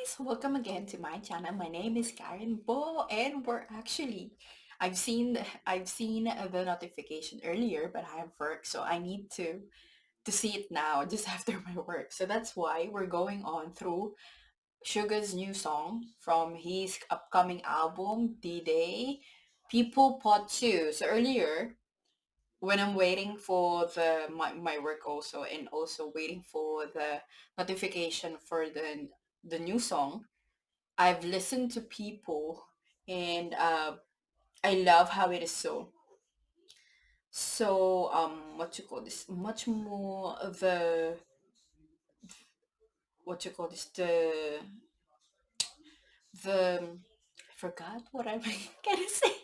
guys, welcome again to my channel. My name is KARENPO and I've seen the notification earlier, but I have work, so I need to see it now just after my work. So that's why we're going on through SUGA's new song from his upcoming album, D-Day, Pt.2. So earlier, when I'm waiting for my work also, and also waiting for the notification for the new song, I've listened to people, and I love how it is what you call this, much more of the what you call this the I forgot what I'm gonna say.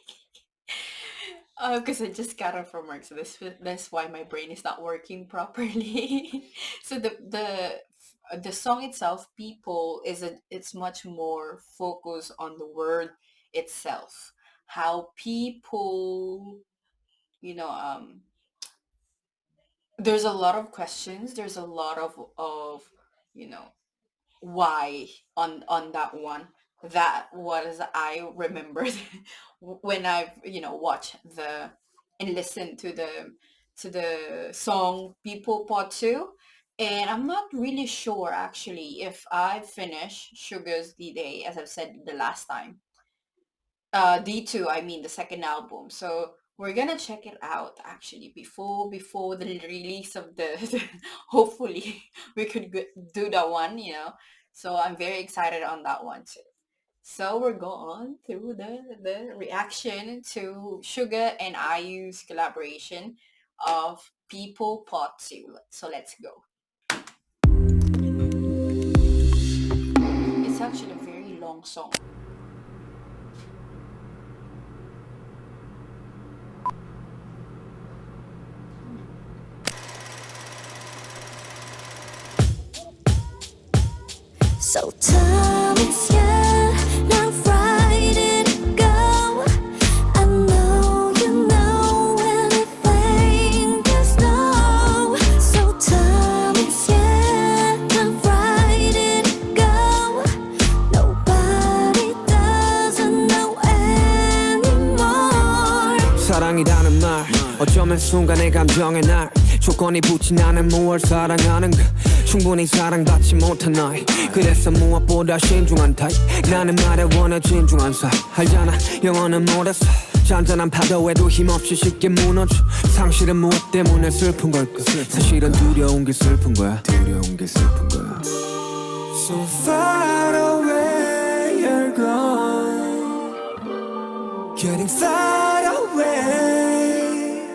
Because I just got off from work, so that's why my brain is not working properly. So the song itself, "People," it's much more focused on the word itself, how people, you know, there's a lot of questions, there's a lot of you know why on that one. That was, I remembered when I've watched the and listened to the song People Part 2. And I'm not really sure actually if I finish Sugar's D-Day, as I've said the last time. D2, I mean the second album. So we're gonna check it out actually before the release of the hopefully we could do that one. So I'm very excited on that one too. So we're going through the reaction to Suga and IU's collaboration of People Part 2. So let's go. It's actually a very long song. So time is not Friday go. I know you know anything is no. So time is not Friday go. Nobody doesn't know anymore. 사랑이라는 말 어쩌면 순간의 감정의 날 조건이 붙진 않은 무얼 사랑하는가 충분히 사랑받지 못한 나이 그래서 무엇보다 신중한 타입 나는 말에 원해 진중한 사 알잖아 영어는 못했어 잔잔한 파도에도 힘없이 쉽게 무너져 상실은 무엇 때문에 슬픈 걸까 사실은 두려운 게 슬픈 거야 So far away you're gone Getting far away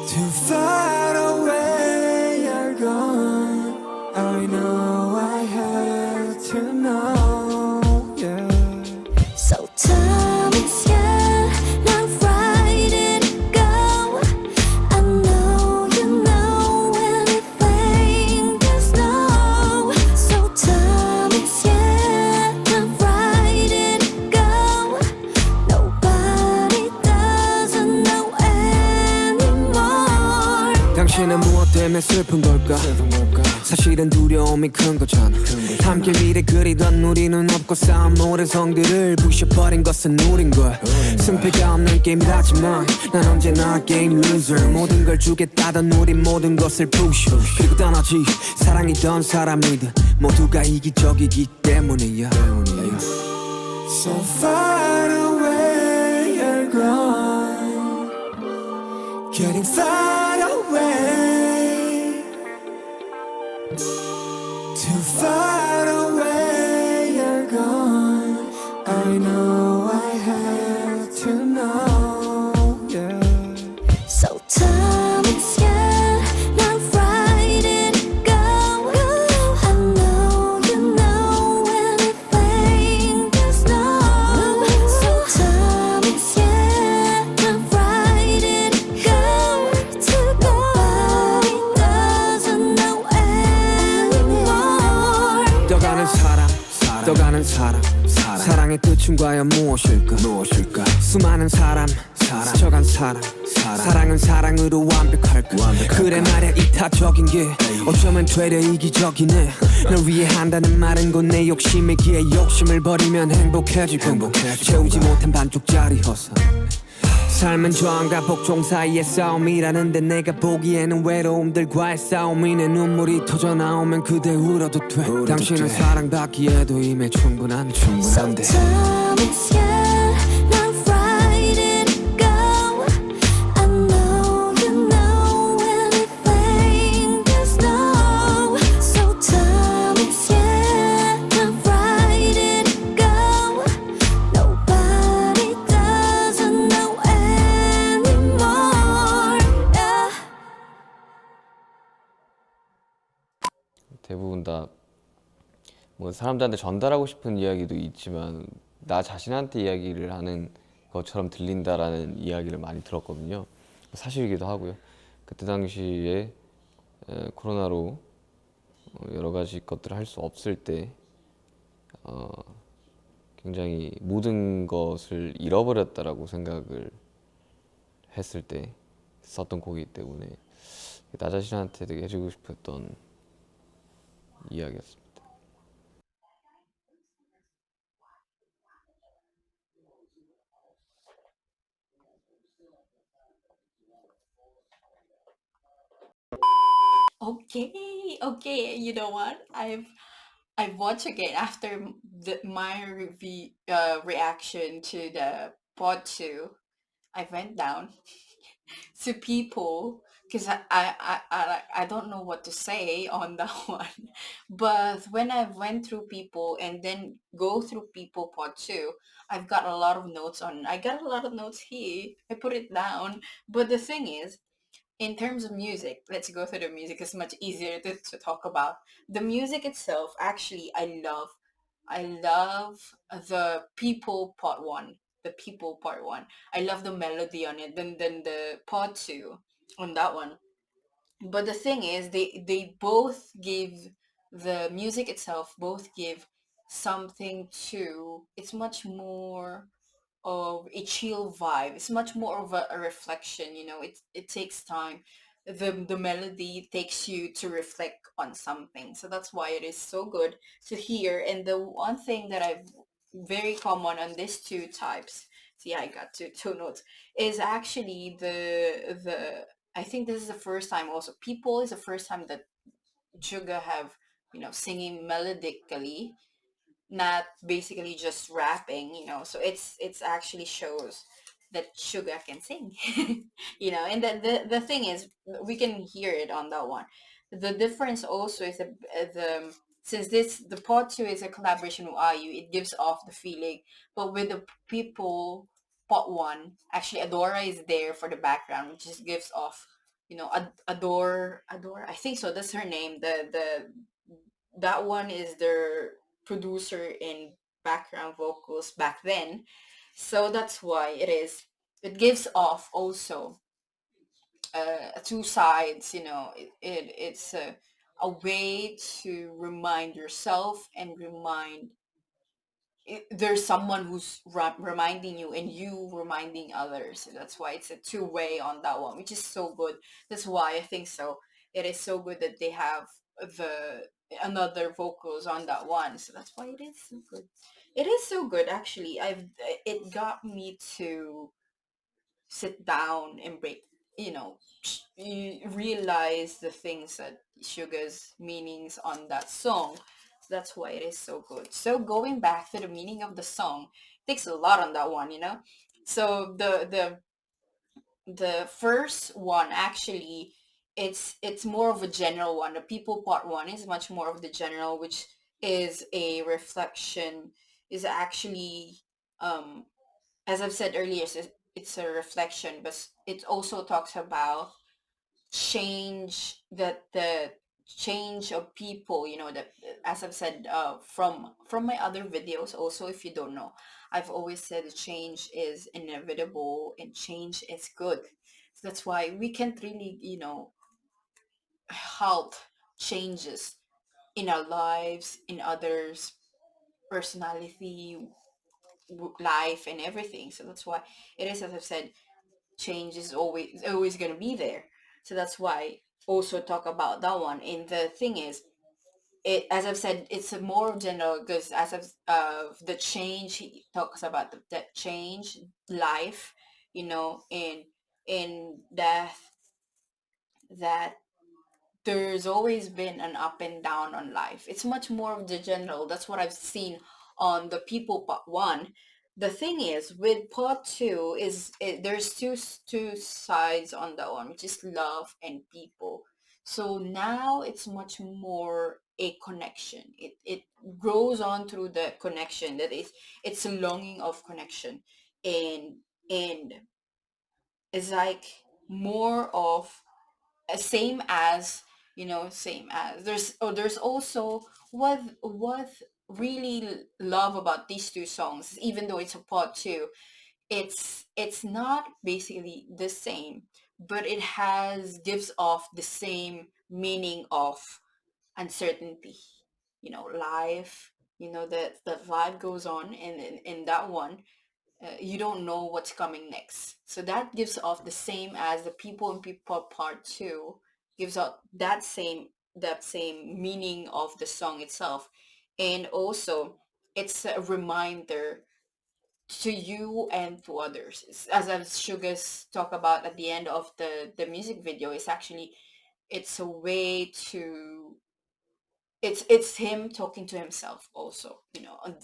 Too far away you're gone I know I have to know, yeah So time is not Friday go. I know you know anything is no. So time is not Friday go. Nobody doesn't know anymore. 당신은 무엇 때문에 슬픈 걸까 사실은 두려움이 큰 거잖아 함께 미래 그리던 우리는 없고 쌓은 모든 성들을 부셔버린 것은 우린 거야 승패가 없는 게임이라지만 난 언제나 게임 루저 모든 걸 주겠다던 우린 모든 것을 부셔 그리고 떠나지 사랑이던 사람이든 모두가 이기적이기 때문이야 So far away you're gone Getting far away Too far away you're gone I know I have to know, yeah So time is not Friday go. I know you know anything is no. So time is not Friday go. Nobody doesn't know anymore. 떠가는 사람 사랑의 끝은 과연 무엇일까 수많은 사람 스쳐간 사람 사랑은 사랑으로 완벽할까 그래 말야 이타적인 게 어쩌면 되려 이기적이네 널 위해 한다는 말은 곧 내 욕심이기에 욕심을 버리면 행복해지고 채우지 못한 반쪽짜리 허상 삶은 저항과 복종 사이의 싸움이라는데 내가 보기에는 외로움들과의 싸움이네 눈물이 터져 나오면 그대 울어도 돼 당신은 사랑받기에도 이미 충분한데 Sometimes yeah, not writing go. I know you know anything there's no. So times yeah, not writing go. Nobody doesn't know anymore. Yeah. 대부분 다 뭐 사람들한테 전달하고 싶은 이야기도 있지만 나 자신한테 이야기를 하는 것처럼 들린다라는 이야기를 많이 들었거든요. 사실이기도 하고요. 그때 당시에 코로나로 여러 가지 것들을 할 수 없을 때 굉장히 모든 것을 잃어버렸다라고 생각을 했을 때 썼던 곡이기 때문에 나 자신한테 되게 해주고 싶었던 이야기였습니다. Okay, you know what? I've watched again after my review reaction to the pod 2. I went down to people because I don't know what to say on that one. But when I went through people and then go through people pod 2, I've got a lot of notes on. I got a lot of notes here. I put it down. But the thing is, in terms of music, let's go through the music. It's much easier to talk about. The music itself, actually, I love the people part one. The people part one. I love the melody on it. Then the part two on that one. But the thing is, they both give the music itself both give something to. It's much more of a chill vibe. It's much more of a reflection, it takes time. The melody takes you to reflect on something. So that's why it is so good to hear. And the one thing that I've very common on these two types, see I got two notes, is actually the I think this is the first time also. People is the first time that Suga have, singing melodically, not basically just rapping, so it's actually shows that Suga can sing. And the thing is, we can hear it on that one. The difference also is the since the part 2 is a collaboration with IU, it gives off the feeling. But with the people part 1, actually Adora is there for the background, which just gives off, Adore, I think so, that's her name. The that one is their producer in background vocals back then. So that's why it gives off also two sides. It's a way to remind yourself and there's someone who's reminding you and you reminding others. So that's why it's a two-way on that one, which is so good. That's why I think so. It is so good that they have the another vocals on that one. So that's why it is so good. It is so good, actually. It got me to sit down and break, you realize the things that Sugar's meanings on that song. That's why it is so good. So going back to the meaning of the song, takes a lot on that one. So the first one, actually, it's more of a general one. The people part 1 is much more of the general, which is a reflection, is actually, as I've said earlier, it's a reflection, but it also talks about change, that the change of people, that, as I've said, from my other videos also, if you don't know, I've always said that change is inevitable and change is good. So that's why we can't really, halt changes in our lives, in others' personality, life, and everything. So that's why it is, as I've said, change is always going to be there. So that's why also talk about that one. And the thing is, it, as I've said, it's a more general, because as of the change, he talks about that change, life, in death, that there's always been an up and down on life. It's much more of the general. That's what I've seen on the people part one. The thing is with part two is there's two sides on that one, which is love and people. So now it's much more a connection. It grows on through the connection, that is, it's a longing of connection, and and it's like more of same as there's also what really love about these two songs, even though it's a part two, it's not basically the same, but it has gives off the same meaning of uncertainty, life, that life goes on, and in that one, you don't know what's coming next. So that gives off the same as the people and people part two, gives out that same meaning of the song itself. And also it's a reminder to you and to others. As Sugar's talk about at the end of the music video, it's actually, it's a way to, it's him talking to himself also,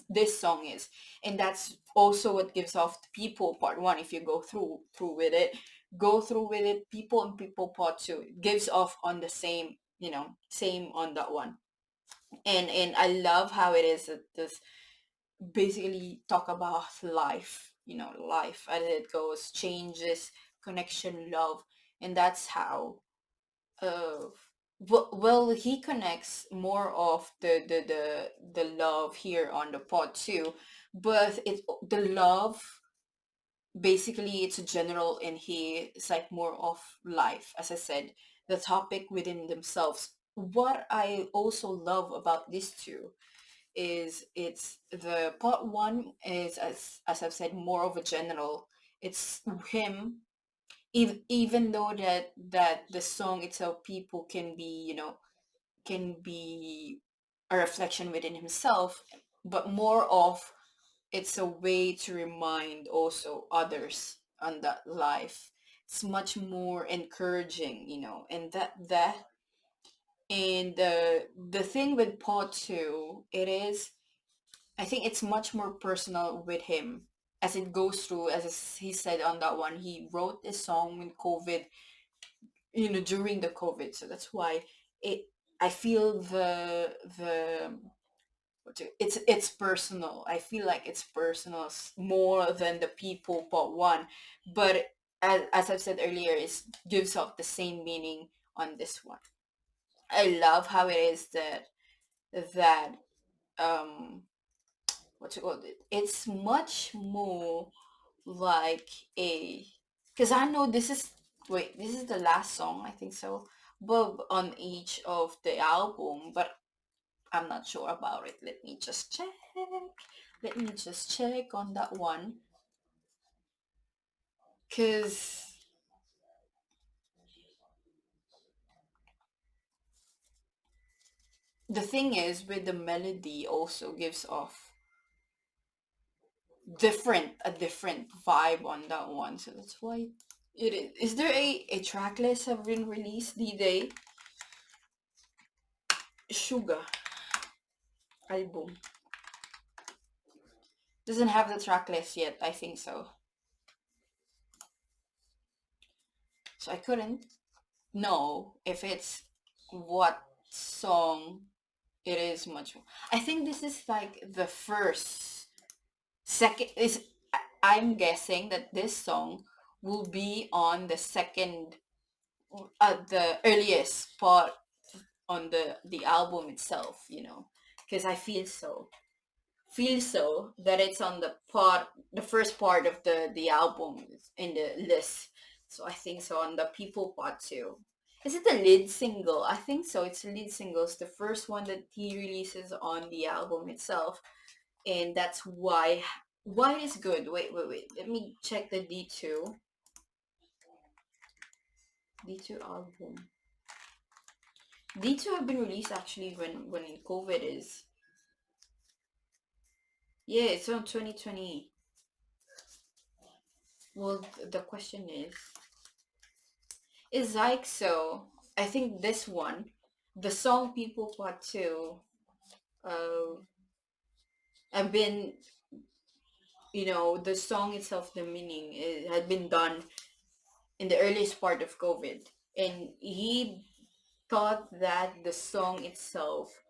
this song is. And that's also what gives off the people part one. If you go through with it, people and people part two, it gives off on the same on that one. And I love how it is that this basically talk about life, life as it goes, changes, connection, love. And that's how, uh well, he connects more of the love here on the pod too, but the love, basically it's general, and he it's like more of life, as I said, the topic within themselves. What I also love about these two is, it's the part one is, as I've said, more of a general. It's him, even though that the song itself, people can be, can be a reflection within himself, but more of, it's a way to remind also others on that life. It's much more encouraging, and that and the thing with part two, it is, I think it's much more personal with him, as it goes through, he said on that one, he wrote this song when COVID, during the COVID. So that's why it, I feel it's personal. I feel like it's personal, more than the people part one. But as I've said earlier, it gives off the same meaning on this one. I love how it is that um what you call it, it's much more like a, because I know this is the last song, I think so, but on each of the album, but I'm not sure about it. Let me just check on that one, because the thing is with the melody also gives off a different vibe on that one. So that's why it is there a track list have been released the day? Suga album doesn't have the track list yet, I think so. So I couldn't know if it's what song it is much more. I think this is like the first, second is, I'm guessing that this song will be on the second, the earliest part on the album itself, because I feel so that it's on the first part of the album in the list. So I think so on the people part too. Is it the lead single? I think so. It's the lead single. It's the first one that he releases on the album itself, and that's why it is good. Wait. Let me check the D2. D2 album. D2 have been released actually when COVID is. Yeah, it's on 2020. Well, the question is like so. I think this one, the song People Part 2, uh, have been, the song itself, the meaning had been done in the earliest part of COVID. And he thought that the song itself,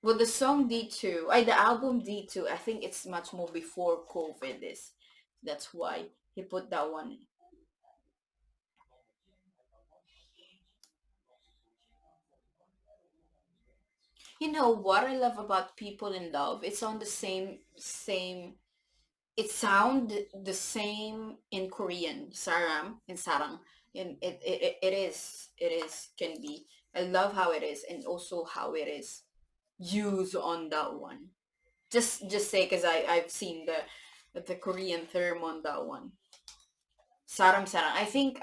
well, the song D2, the album D2, I think it's much more before COVID is. That's why he put that one. You know what I love about People in Love? It's on the same. It sound the same in Korean, saram and sarang, and it is can be. I love how it is, and also how it is used on that one. Just say because I've seen the Korean term on that one. Sarang sarang. I think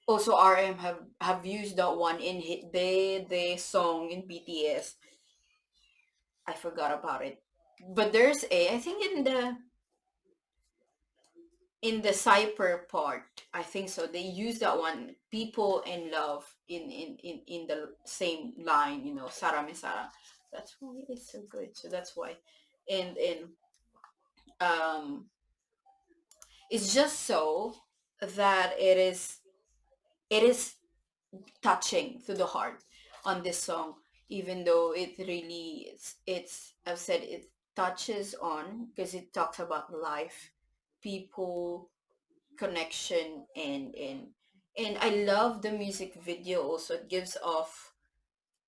also RM have used that one in the song in BTS. I forgot about it. But there's I think in the Cyper part, I think so. They use that one, People in Love, in the same line, Sara me Sara. That's why it's so good. So that's why. And um it's just so that it is touching to the heart on this song, even though it really it's I've said it touches on because it talks about life, people, connection, and I love the music video also. It gives off,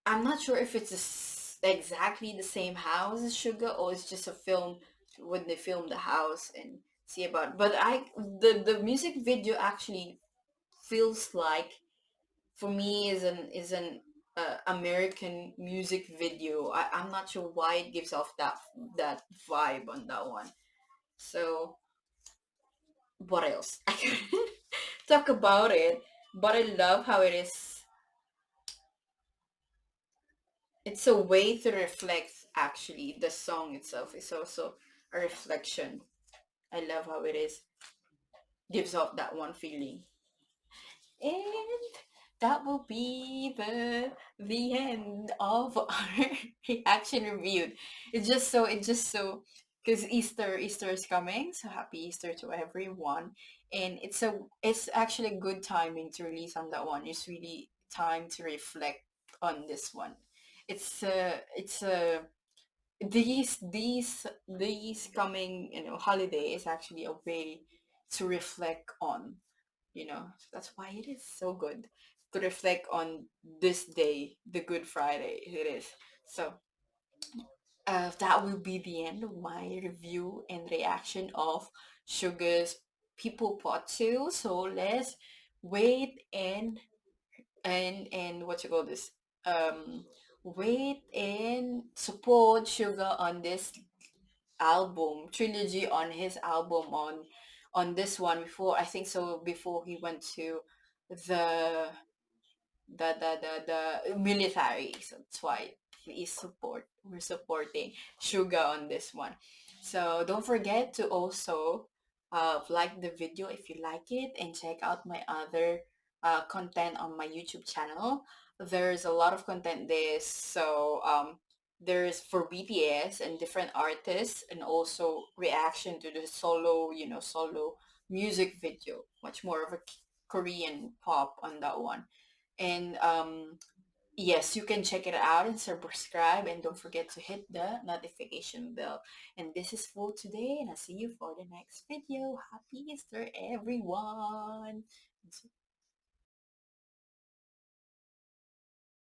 I'm not sure if it's exactly the same house as Sugar or it's just a film when they film the house and see about, but the music video actually feels like, for me, is an American music video. I'm not sure why it gives off that vibe on that one. So what else? I can talk about it, but I love how it is. It's a way to reflect. Actually, the song itself is also a reflection. I love how it is gives off that one feeling. And that will be the end of our reaction review. It's just so because Easter is coming, so happy Easter to everyone. And it's actually good timing to release on that one. It's really time to reflect on this one. It's these coming, holidays actually a way to reflect on, that's why it is so good to reflect on this day, the Good Friday it is. So that will be the end of my review and reaction of Sugar's People Pot 2. So let's wait and what you call this, wait and support Sugar on this album trilogy, on his album, on this one, before, I think so, before he went to the the military. So that's why we're supporting Suga on this one. So don't forget to also like the video if you like it, and check out my other content on my YouTube channel. There's a lot of content there. So there's for BTS and different artists, and also reaction to the solo music video, much more of a Korean pop on that one. And yes, you can check it out and subscribe, and don't forget to hit the notification bell. And this is for today, and I'll see you for the next video. Happy Easter, everyone.